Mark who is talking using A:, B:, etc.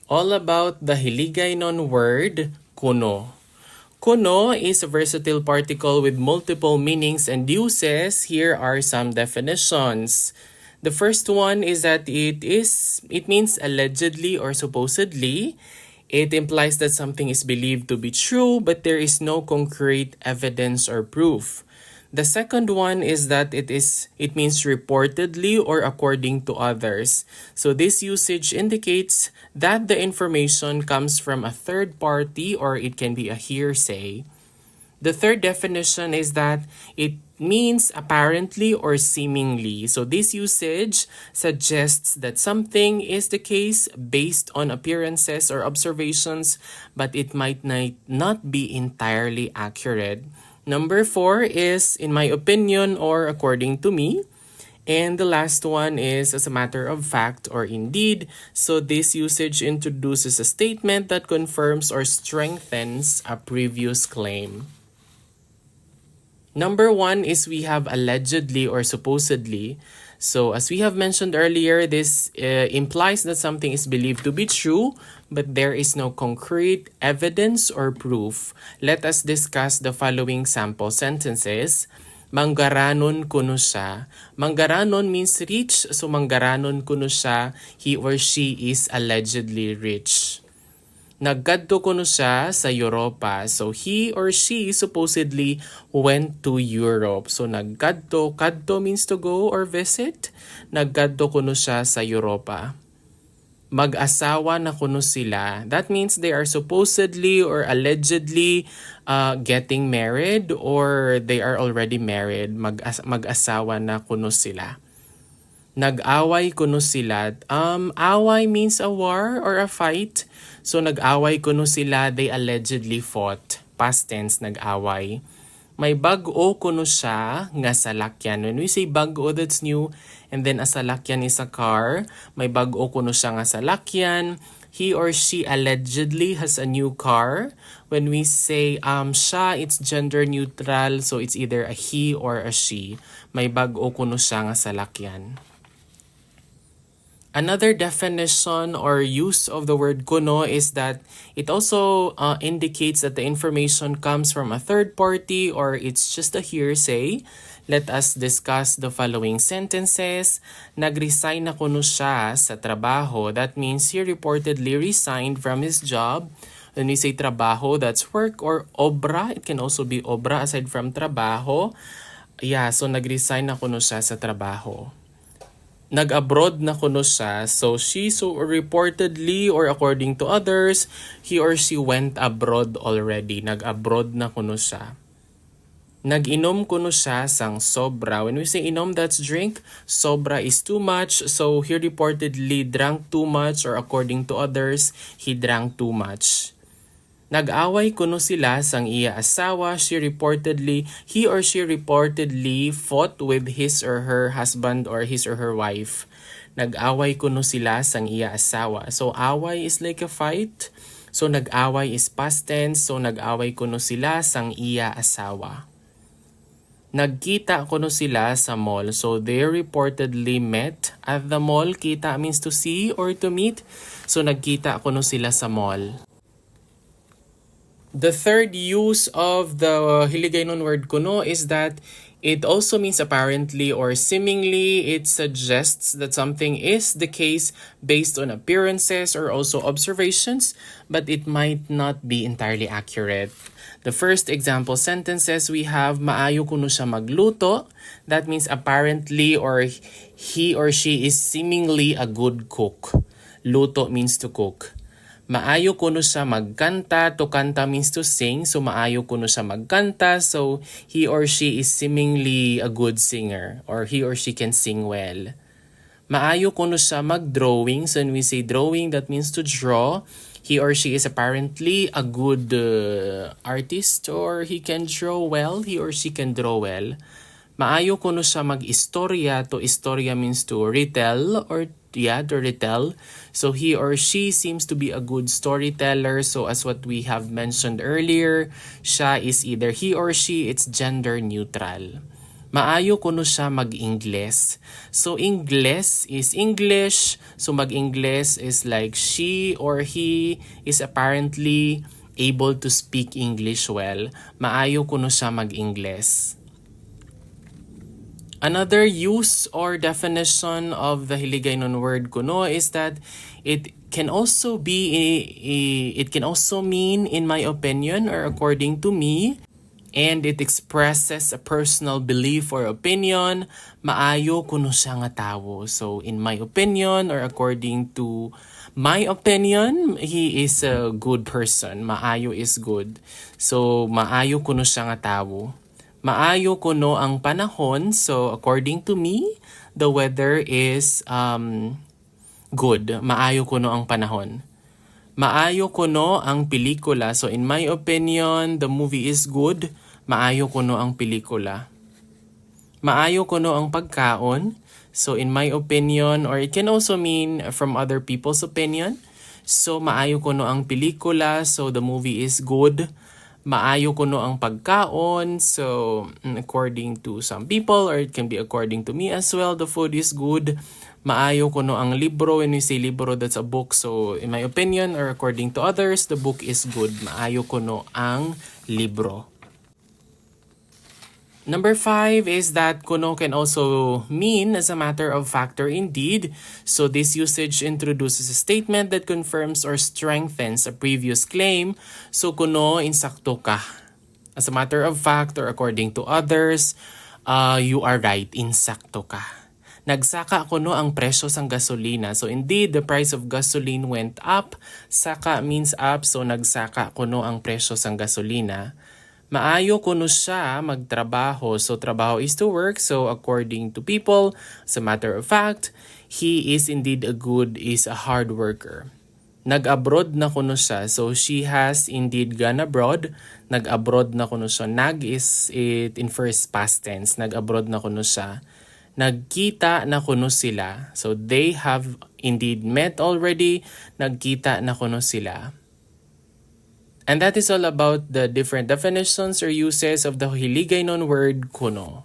A: All about the Hiligaynon word, KUNO. KUNO is a versatile particle with multiple meanings and uses. Here are some definitions. The first one is that it means allegedly or supposedly. It implies that something is believed to be true, but there is no concrete evidence or proof. The second one is that it means reportedly or according to others. So this usage indicates that the information comes from a third party or it can be a hearsay. The third definition is that it means apparently or seemingly. So this usage suggests that something is the case based on appearances or observations, but it might not be entirely accurate. Number 4 is in my opinion or according to me. And the last one is as a matter of fact or indeed. So this usage introduces a statement that confirms or strengthens a previous claim. Number 1 is we have allegedly or supposedly. So as we have mentioned earlier, this implies that something is believed to be true, but there is no concrete evidence or proof. Let us discuss the following sample sentences. Manggaranon kuno siya. Manggaranon means rich, so manggaranon kuno siya, he or she is allegedly rich. Nagkadto kuno siya sa Europa. So he or she supposedly went to Europe. So nagkadto, kadto means to go or visit. Nagkadto kuno siya sa Europa. Mag-asawa na kuno sila. That means they are supposedly or allegedly getting married or they are already married. Mag-asawa na kuno sila. Nag-away kuno sila. Away means a war or a fight. So nag-away kuno sila, they allegedly fought. Past tense, nag-away. May bag-o kuno siya nga salakyan. When we say bag-o, that's new. And then a salakyan is a car. May bag-o kuno siya nga salakyan. He or she allegedly has a new car. When we say siya, it's gender neutral. So it's either a he or a she. May bag-o kuno siya nga salakyan. Another definition or use of the word kuno is that it also indicates that the information comes from a third party or it's just a hearsay. Let us discuss the following sentences. Nag-resign na kuno siya sa trabaho. That means he reportedly resigned from his job. When we say trabaho, that's work or obra. It can also be obra aside from trabaho. Yeah, so nag-resign na kuno siya sa trabaho. Nag-abroad na kuno siya. So she reportedly or according to others, he or she went abroad already. Nag-abroad na kuno siya. Nag-inom kuno siya sang sobra. When we say inom, that's drink. Sobra is too much. So he reportedly drank too much or according to others, he drank too much. Nag-away kuno sila sang iya asawa. He or she reportedly fought with his or her husband or his or her wife. Nag-away kuno sila sang iya asawa. So away is like a fight. So nag-away is past tense. So nag-away kuno sila sang iya asawa. Nagkita kuno sila sa mall. So they reportedly met at the mall. Kita means to see or to meet. So nagkita kuno sila sa mall. The third use of the Hiligaynon word kuno is that it also means apparently or seemingly. It suggests that something is the case based on appearances or also observations, but it might not be entirely accurate. The first example sentences we have, maayo kuno siya magluto. That means apparently or he or she is seemingly a good cook. Luto means to cook. Maayo kuno siya magkanta. To kanta means to sing. So maayo kuno siya magkanta. So he or she is seemingly a good singer or he or she can sing well. Maayo kuno siya mag-drawing. So when we say drawing, that means to draw. He or she is apparently a good artist or he can draw well. He or she can draw well. Maayo kuno siya mag-istorya. To istorya means to retell or to retell. So he or she seems to be a good storyteller. So as what we have mentioned earlier, siya is either he or she, it's gender neutral. Maayo kuno siya mag-Ingles. So Ingles is English. So mag-Ingles is like she or he is apparently able to speak English well. Maayo kuno siya mag-Ingles. Another use or definition of the Hiligaynon word kuno is that it can also mean in my opinion or according to me, and it expresses a personal belief or opinion. Maayo kuno siya nga tawo. So in my opinion or according to my opinion, he is a good person. Maayo is good. So maayo kuno siya nga tawo. Maayo kuno ang panahon. So according to me, the weather is good. Maayo kuno ang panahon. Maayo kuno ang pelikula. So in my opinion, the movie is good. Maayo kuno ang pelikula. Maayo kuno ang pagkaon. So in my opinion, or it can also mean from other people's opinion. So maayo kuno ang pelikula. So the movie is good. Maayo kuno ang pagkaon. So according to some people, or it can be according to me as well, the food is good. Maayo kuno ang libro. When we say libro, that's a book. So in my opinion or according to others, the book is good. Maayo kuno ang libro. Number 5 is that kuno can also mean as a matter of fact or indeed. So this usage introduces a statement that confirms or strengthens a previous claim. So kuno, insakto ka. As a matter of fact or according to others, you are right, insakto ka. Nagsaka kuno ang presyo sang gasolina. So indeed, the price of gasoline went up. Saka means up, so nagsaka kuno ang presyo sang gasolina. Maayo kuno siya magtrabaho. So trabaho is to work. So according to people, as a matter of fact, he is indeed a hard worker. Nag-abroad na kuno siya. So she has indeed gone abroad. Nag-abroad na kuno siya. Nag is it in first past tense. Nag-abroad na kuno siya. Nagkita na kuno sila. So they have indeed met already. Nagkita na kuno sila. And that is all about the different definitions or uses of the Hiligaynon word kuno.